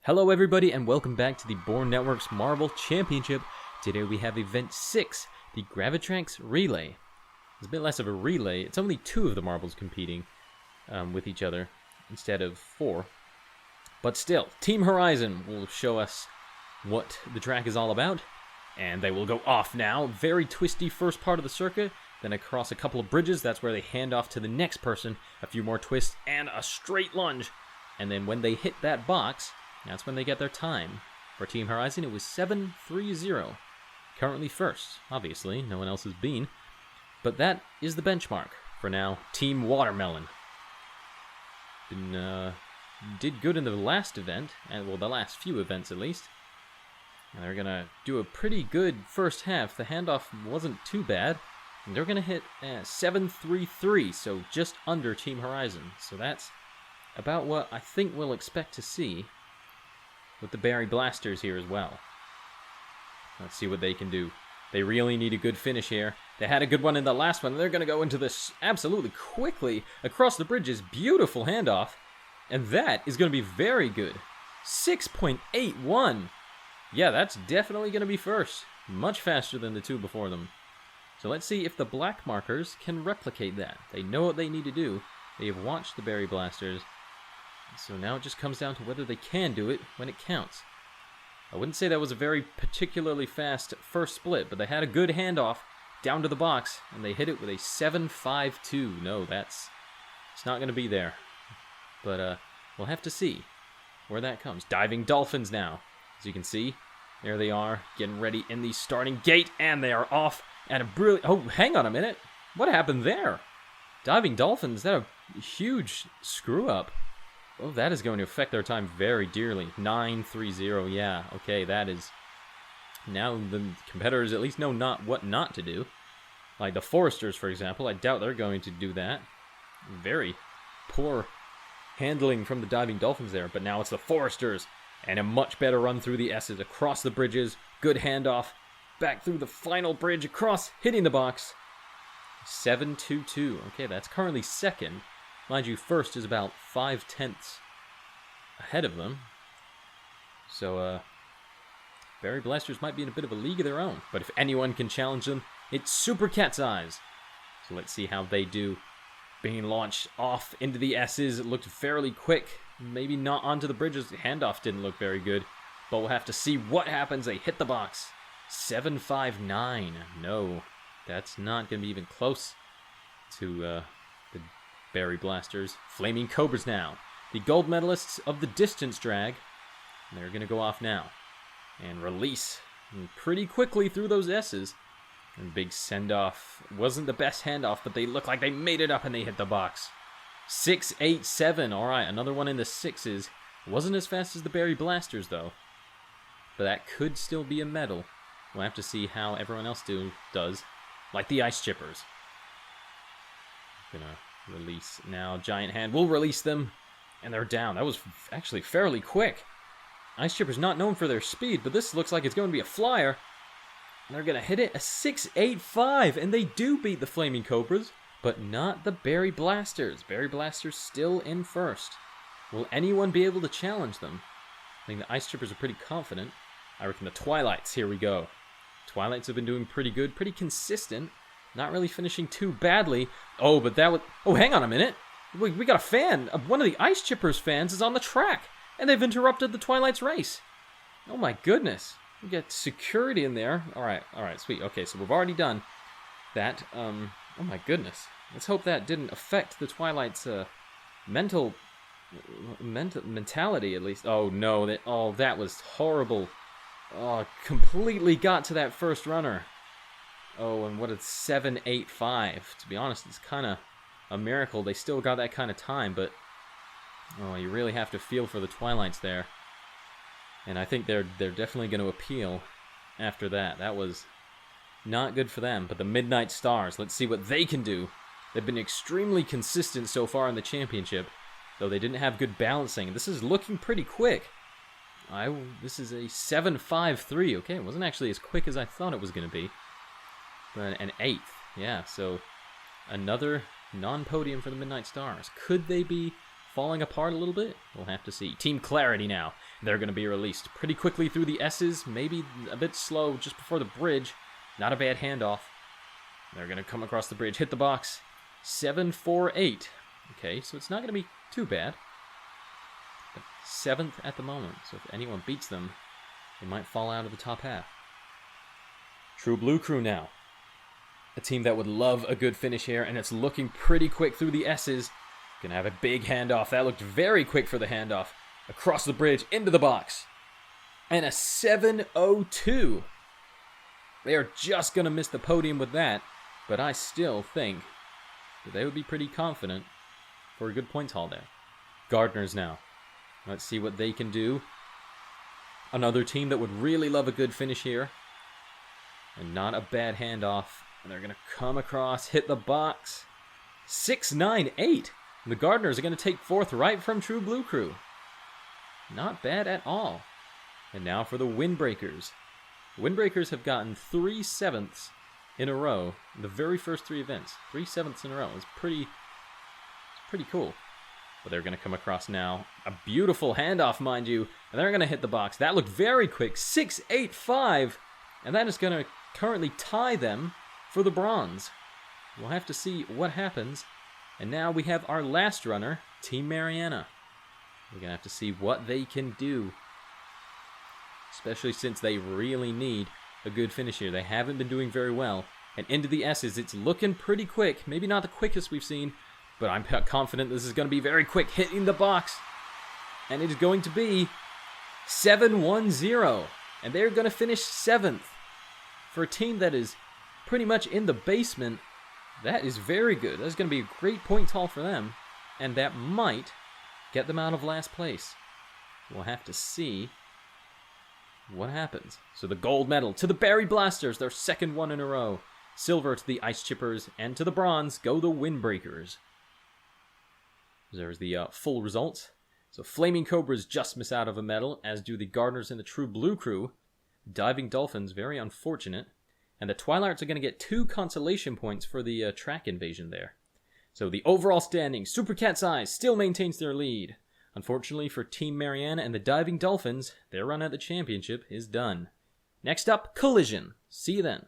Hello everybody and welcome back to the Bourne Network's Marvel Championship. Today we have Event 6, the GraviTrax Relay. It's a bit less of a relay, it's only 2 of the marbles competing with each other instead of 4. But still, Team Horizon will show us what the track is all about. And they will go off now. Very twisty first part of the circuit, then across a couple of bridges, that's where they hand off to the next person. A few more twists and a straight lunge. And then when they hit that box, that's when they get their time. For Team Horizon, it was 7:30. Currently first, obviously, no one else has been. But that is the benchmark for now. Team Watermelon did good in the last event, and well, the last few events at least. And they're gonna do a pretty good first half. The handoff wasn't too bad. And they're gonna hit 7:33, so just under Team Horizon. So that's about what I think we'll expect to see with the Berry Blasters here as well. Let's see what they can do. They really need a good finish here. They had a good one in the last one. They're going to go into this absolutely quickly across the bridges. Beautiful handoff. And that is going to be very good. 6.81. Yeah, that's definitely going to be first. Much faster than the 2 before them. So let's see if the black markers can replicate that. They know what they need to do. They have watched the Berry Blasters. So now it just comes down to whether they can do it when it counts. I wouldn't say that was a very particularly fast first split, but they had a good handoff down to the box, and they hit it with a 7.52. No, it's not going to be there. But we'll have to see where that comes. Diving Dolphins now. As you can see, there they are, getting ready in the starting gate, and they are off. And a brilliant... Oh, hang on a minute. What happened there? Diving Dolphins, is that a huge screw-up? Oh, that is going to affect their time very dearly. 9:30, yeah. Okay, that is... Now the competitors at least know what not to do. Like the Foresters, for example. I doubt they're going to do that. Very poor handling from the Diving Dolphins there. But now it's the Foresters. And a much better run through the S's. Across the bridges. Good handoff. Back through the final bridge. Across. Hitting the box. 7.22. Okay, that's currently second. Mind you, first is about 0.5 ahead of them. So, Berry Blasters might be in a bit of a league of their own. But if anyone can challenge them, it's Super Cat's Eyes. So let's see how they do. Being launched off into the S's. It looked fairly quick. Maybe not onto the bridges. The handoff didn't look very good. But we'll have to see what happens. They hit the box. 7.59. No, that's not going to be even close to the Berry Blasters. Flaming Cobras now. The gold medalists of the distance drag. They're going to go off now. And release pretty quickly through those S's. And big send-off. Wasn't the best handoff, but they look like they made it up and they hit the box. 6.87. Alright, another one in the 6s. Wasn't as fast as the Berry Blasters, though. But that could still be a medal. We'll have to see how everyone else does. Like the Ice Chippers. Gonna release now. Giant Hand will release them. And they're down. That was actually fairly quick. Ice Chippers not known for their speed, but this looks like it's going to be a flyer. And they're going to hit it a 6.85. And they do beat the Flaming Cobras, but not the Berry Blasters. Berry Blasters still in first. Will anyone be able to challenge them? I think the Ice Chippers are pretty confident. I reckon the Twilights, here we go. Twilights have been doing pretty good, pretty consistent. Not really finishing too badly. Oh, but that was... Oh, hang on a minute. We got a fan. One of the Ice Chippers fans is on the track. And they've interrupted the Twilight's race. Oh my goodness. We got security in there. Alright, sweet. Okay, so we've already done that. Oh my goodness. Let's hope that didn't affect the Twilight's mentality, at least. Oh no, that was horrible. Oh, completely got to that first runner. Oh, and what a 7.85. To be honest, it's kind of a miracle they still got that kind of time, but oh, you really have to feel for the Twilights there. And I think they're definitely going to appeal after that. That was not good for them, but the Midnight Stars, let's see what they can do. They've been extremely consistent so far in the championship, though they didn't have good balancing. This is looking pretty quick. This is a 7.53. Okay, it wasn't actually as quick as I thought it was going to be. But an 8th. Yeah, so another non-podium for the Midnight Stars. Could they be falling apart a little bit? We'll have to see. Team Clarity now. They're going to be released pretty quickly through the S's, maybe a bit slow just before the bridge. Not a bad handoff. They're going to come across the bridge, hit the box. 7-4-8. Okay, so it's not going to be too bad. But 7th at the moment, so if anyone beats them, they might fall out of the top half. True Blue Crew now. A team that would love a good finish here, and it's looking pretty quick through the S's. Gonna have a big handoff. That looked very quick for the handoff. Across the bridge, into the box. And a 7-0-2. They are just gonna miss the podium with that, but I still think that they would be pretty confident for a good points haul there. Gardeners now. Let's see what they can do. Another team that would really love a good finish here. And not a bad handoff. And they're going to come across, hit the box. 6-9-8. And the Gardeners are going to take 4th right from True Blue Crew. Not bad at all. And now for the Windbreakers. Windbreakers have gotten 3 7ths in a row. The very first 3 events. 3 7ths in a row. It's pretty cool. But they're going to come across now. A beautiful handoff, mind you. And they're going to hit the box. That looked very quick. 6-8-5. And that is going to currently tie them for the bronze. We'll have to see what happens. And now we have our last runner, Team Mariana. We're going to have to see what they can do. Especially since they really need a good finish here. They haven't been doing very well. And into the S's, it's looking pretty quick. Maybe not the quickest we've seen, but I'm confident this is going to be very quick. Hitting the box. And it is going to be 7-1-0. And they're going to finish 7th. For a team that is pretty much in the basement, that is very good. That's going to be a great points haul for them. And that might get them out of last place. We'll have to see what happens. So the gold medal to the Berry Blasters, their 2nd one in a row. Silver to the Ice Chippers, and to the bronze go the Windbreakers. There's the full results. So Flaming Cobras just miss out of a medal, as do the Gardeners and the True Blue Crew. Diving Dolphins, very unfortunate. And the Twilarts are going to get 2 consolation points for the track invasion there. So the overall standing, Super Cat's Eyes still maintains their lead. Unfortunately for Team Mariana and the Diving Dolphins, their run at the championship is done. Next up, Collision. See you then.